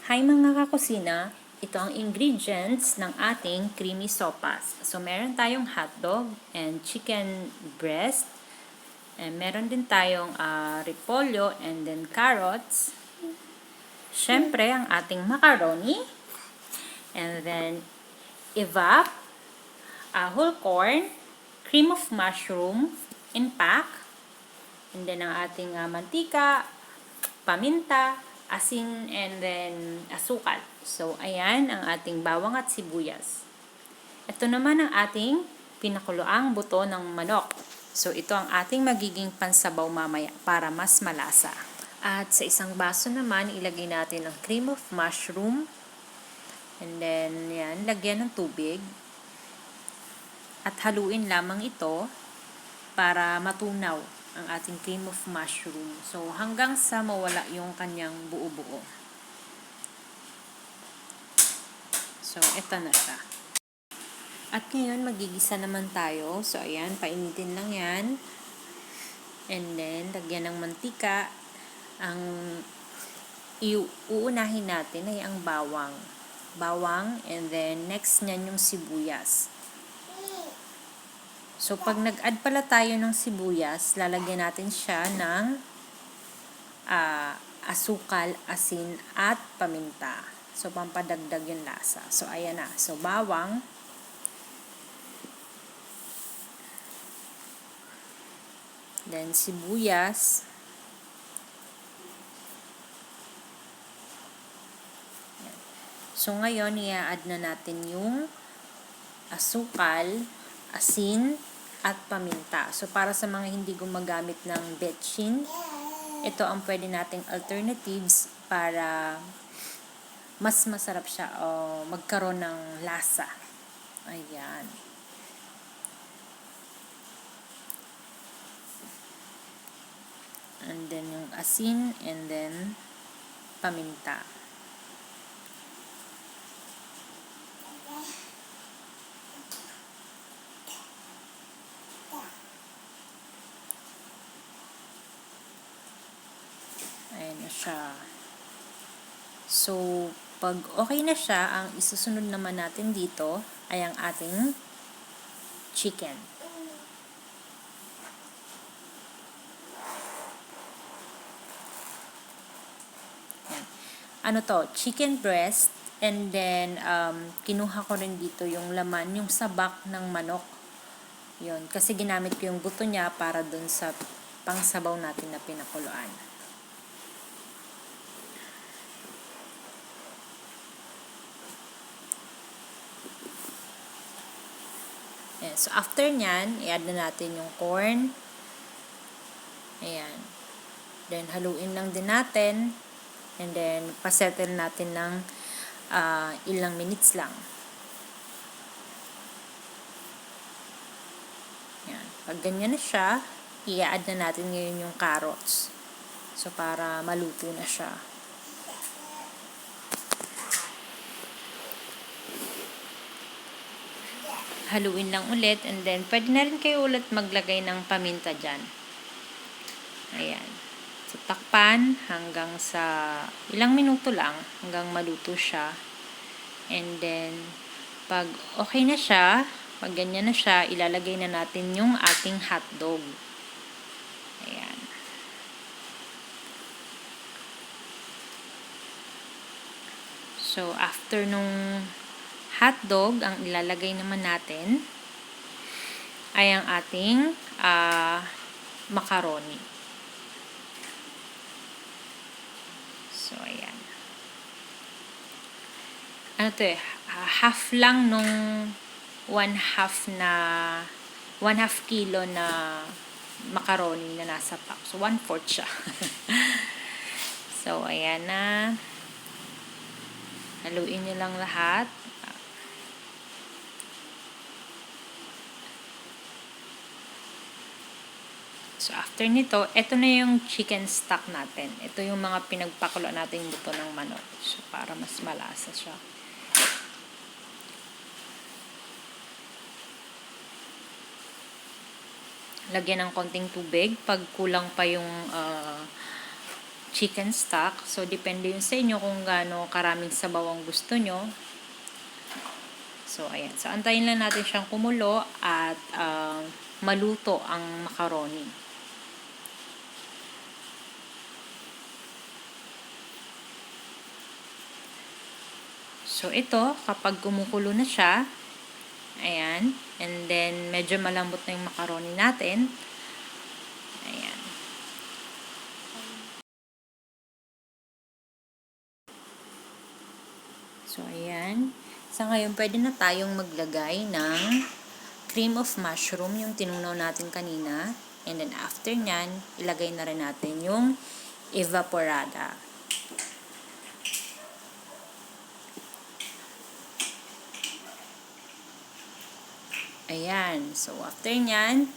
Hi mga kakusina, ito ang ingredients ng ating creamy sopas. So meron tayong hotdog and chicken breast. And meron din tayong repolyo and then carrots. Syempre ang ating macaroni. And then evap, whole corn, cream of mushroom in pack. And then ang ating mantika, paminta, asin, and then asukal. So, ayan ang ating bawang at sibuyas. Ito naman ang ating pinakuloang buto ng manok. So, ito ang ating magiging pansabaw mamaya para mas malasa. At sa isang baso naman, ilagay natin ang cream of mushroom. And then, yan, lagyan ng tubig. At haluin lamang ito para matunaw ang ating cream of mushroom. So, hanggang sa mawala yung kanyang buo-buo. So, ito na siya. At ngayon, magigisa naman tayo. So, ayan, painitin lang yan. And then, lagyan ng mantika. Ang uunahin natin ay ang bawang. Bawang, and then, next nyan yung sibuyas. So, pag nag-add pala tayo ng sibuyas, lalagyan natin siya ng asukal, asin, at paminta. So, pampadagdag yung lasa. So, ayan na. So, bawang. Then, sibuyas. Ayan. So, ngayon, i-add na natin yung asukal, asin, at paminta. So, para sa mga hindi gumagamit ng betchin, ito ang pwede nating alternatives para mas masarap siya o magkaroon ng lasa. Ayan. And then yung asin, and then paminta. Ayan na siya. So, pag okay na siya, ang isusunod naman natin dito ay ang ating chicken. Ayan. Ano to? Chicken breast. And then, kinuha ko rin dito yung laman, yung sabak ng manok. Yun. Kasi ginamit ko yung buto niya para dun sa pangsabaw natin na pinakuluan. Ayan. So, after nyan, i-add na natin yung corn. Ayan. Then, haluin lang din natin. And then, pasettle natin ng ilang minutes lang. Ayan. Pag ganyan na siya, i-add na natin ngayon yung carrots. So, para maluto na siya. Haluin lang ulit, and then pwede na rin kayo ulit maglagay ng paminta dyan. Ayan. So, takpan hanggang sa ilang minuto lang hanggang maluto siya. And then, pag okay na siya, pag ganyan na siya, ilalagay na natin yung ating hotdog. Ayan. So, after nung hotdog, ang ilalagay naman natin ay ang ating macaroni. So, ayan. Ano to eh, half lang nung 1/2 kilo na macaroni na nasa pack. So, 1/4 siya. So, ayan na. Haluin nyo lang lahat. So, after nito, ito na yung chicken stock natin. Ito yung mga pinagpakulo natin yung buto ng manok. So, para mas malasa siya. Lagyan ng konting tubig. Pag kulang pa yung chicken stock. So, depende yun sa inyo kung gaano karaming sabaw ang gusto nyo. So, ayan. So, antayin lang natin siyang kumulo at maluto ang macaroni. So, ito, kapag kumukulo na siya, ayan, and then, medyo malambot na yung macaroni natin. Ayan. So, ayan. Sa ngayon, pwede na tayong maglagay ng cream of mushroom, yung tinunaw natin kanina. And then, after nyan, ilagay na rin natin yung evaporada. Ayan. So, after nyan,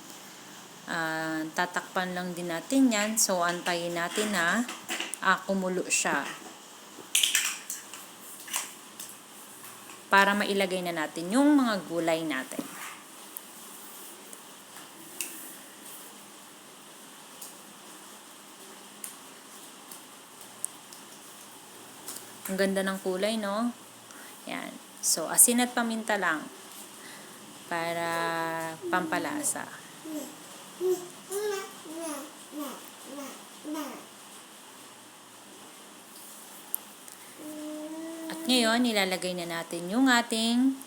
tatakpan lang din natin yan. So, antayin natin na kumulo siya. Para mailagay na natin yung mga gulay natin. Ang ganda ng kulay, no? Yan. So, asin at paminta lang para pampalasa. At ngayon, nilalagay na natin yung ating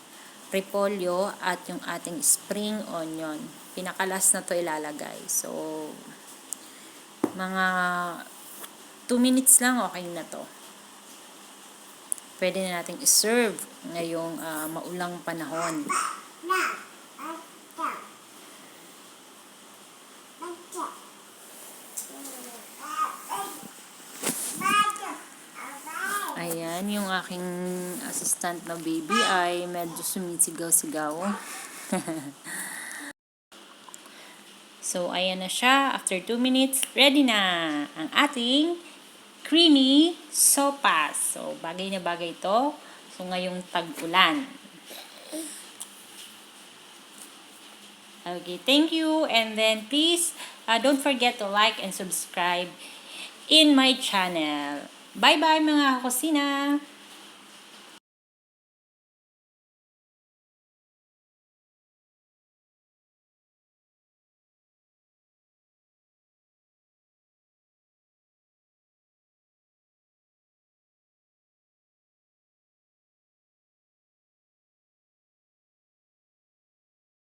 repolyo at yung ating spring onion. Pinakalas na to ilalagay. So, mga 2 minutes lang, okay na to. Pwede na natin i-serve ngayong maulang panahon. Ayan, yung aking assistant na baby ay medyo sumisigaw-sigaw. So, ayan na siya. After 2 minutes, ready na ang ating creamy sopas. So, bagay na bagay ito. So, ngayong tag-ulan. Okay, thank you. And then, please, don't forget to like and subscribe in my channel. Bye-bye mga kusina!